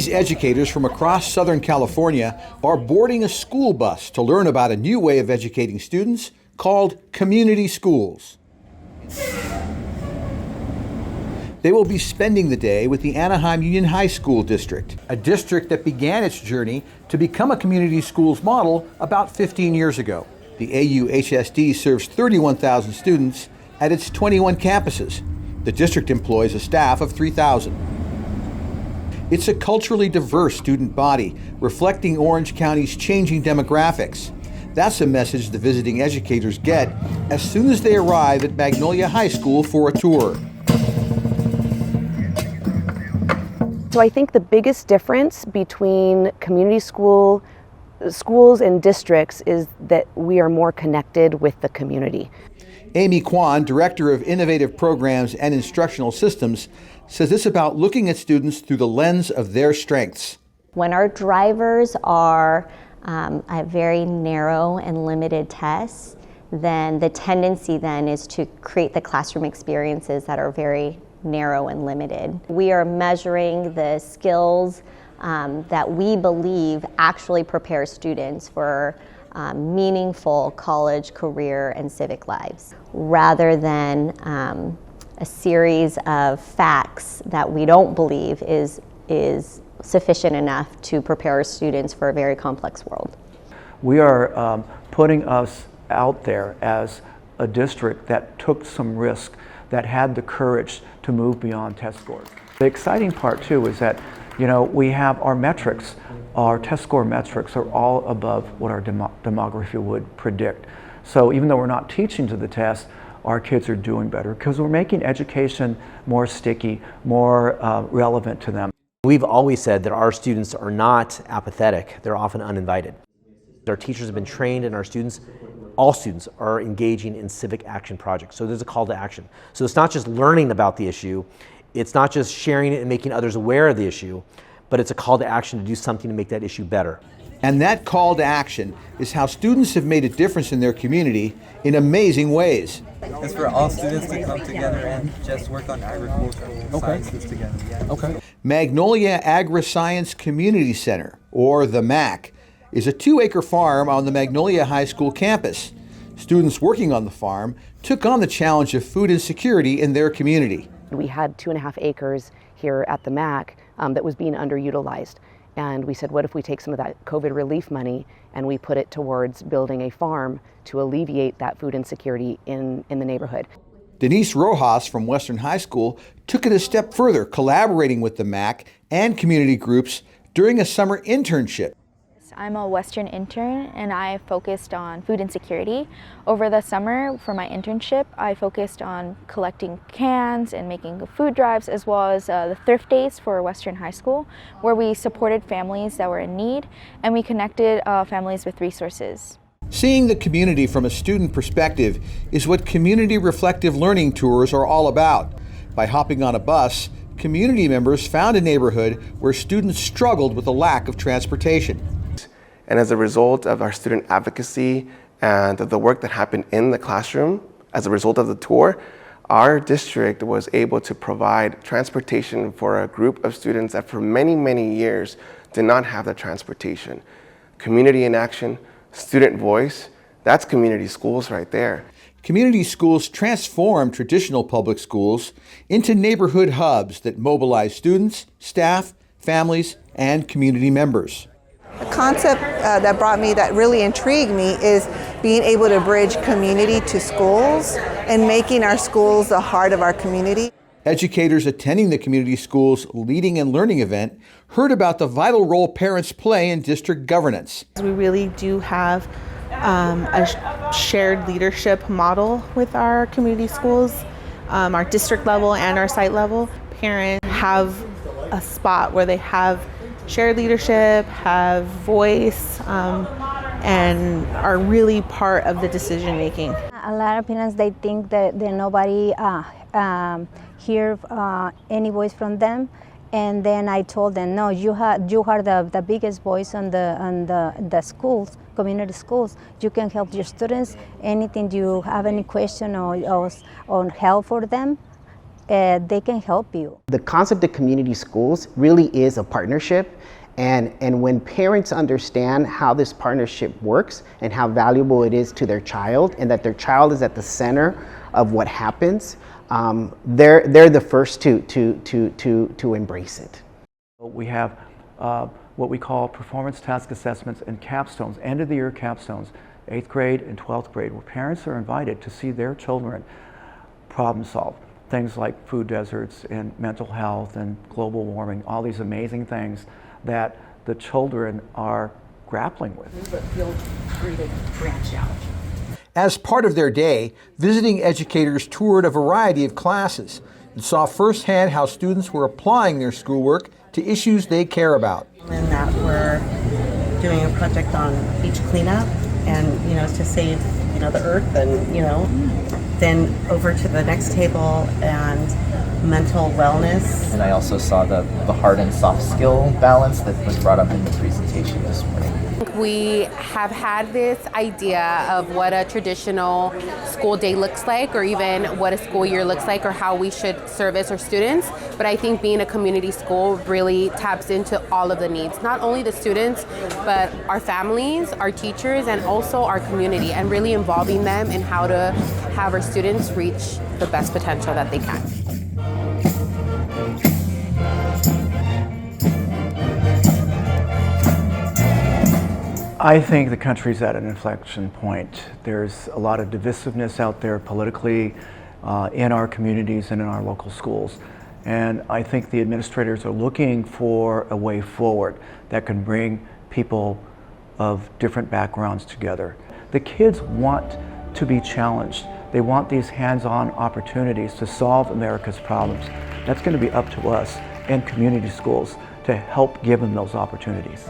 These educators from across Southern California are boarding a school bus to learn about a new way of educating students called community schools. They will be spending the day with the Anaheim Union High School District, a district that began its journey to become a community schools model about 15 years ago. The AUHSD serves 31,000 students at its 21 campuses. The district employs a staff of 3,000. It's a culturally diverse student body, reflecting Orange County's changing demographics. That's a message the visiting educators get as soon as they arrive at Magnolia High School for a tour. So I think the biggest difference between community schools and districts is that we are more connected with the community. Amy Kwan, Director of Innovative Programs and Instructional Systems, says this about looking at students through the lens of their strengths. When our drivers are at very narrow and limited tests, then the tendency then is to create the classroom experiences that are very narrow and limited. We are measuring the skills that we believe actually prepare students for meaningful college, career, and civic lives, rather than a series of facts that we don't believe is sufficient enough to prepare our students for a very complex world. We are putting us out there as a district that took some risk, that had the courage to move beyond test scores. The exciting part too is that, you know, we have our metrics, our test score metrics are all above what our demography would predict. So even though we're not teaching to the test, our kids are doing better because we're making education more sticky, more relevant to them. We've always said that our students are not apathetic, they're often uninvited. Our teachers have been trained and our students, all students, are engaging in civic action projects. So there's a call to action. So it's not just learning about the issue, it's not just sharing it and making others aware of the issue, but it's a call to action to do something to make that issue better. And that call to action is how students have made a difference in their community in amazing ways. It's for all students to come together and just work on agricultural sciences together. Yeah. Okay. Magnolia Agri-Science Community Center, or the MAC, is a 2-acre farm on the Magnolia High School campus. Students working on the farm took on the challenge of food insecurity in their community. We had 2.5 acres here at the MAC that was being underutilized. And we said, what if we take some of that COVID relief money and we put it towards building a farm to alleviate that food insecurity in the neighborhood. Denise Rojas from Western High School took it a step further, collaborating with the MAC and community groups during a summer internship. I'm a Western intern and I focused on food insecurity. Over the summer for my internship, I focused on collecting cans and making food drives, as well as the thrift days for Western High School, where we supported families that were in need and we connected families with resources. Seeing the community from a student perspective is what community reflective learning tours are all about. By hopping on a bus, community members found a neighborhood where students struggled with a lack of transportation. And as a result of our student advocacy and of the work that happened in the classroom, as a result of the tour, our district was able to provide transportation for a group of students that for many, many years did not have the transportation. Community in action, student voice, that's community schools right there. Community schools transform traditional public schools into neighborhood hubs that mobilize students, staff, families, and community members. The concept that really intrigued me is being able to bridge community to schools and making our schools the heart of our community. Educators attending the community schools Leading and Learning event heard about the vital role parents play in district governance. We really do have a shared leadership model with our community schools, our district level and our site level. Parents have a spot where they have shared leadership, have voice, and are really part of the decision making. A lot of parents, they think that nobody hear any voice from them, and then I told them, no, you are the biggest voice on the schools, community schools. You can help your students. Anything you have any question or help for them, they can help you. The concept of community schools really is a partnership. And when parents understand how this partnership works and how valuable it is to their child, and that their child is at the center of what happens, they're the first to embrace it. We have what we call performance task assessments and capstones, end of the year capstones, 8th grade and 12th grade, where parents are invited to see their children problem solve. Things like food deserts and mental health and global warming, all these amazing things that the children are grappling with. But feel free to branch out. As part of their day, visiting educators toured a variety of classes and saw firsthand how students were applying their schoolwork to issues they care about. And that we're doing a project on beach cleanup and, to save, the earth and, then over to the next table and mental wellness. And I also saw the hard and soft skill balance that was brought up in the presentation this morning. We have had this idea of what a traditional school day looks like, or even what a school year looks like, or how we should service our students. But I think being a community school really taps into all of the needs, not only the students, but our families, our teachers, and also our community, and really involving them in how to have our students reach the best potential that they can. I think the country's at an inflection point. There's a lot of divisiveness out there politically in our communities and in our local schools. And I think the administrators are looking for a way forward that can bring people of different backgrounds together. The kids want to be challenged. They want these hands-on opportunities to solve America's problems. That's going to be up to us and community schools to help give them those opportunities.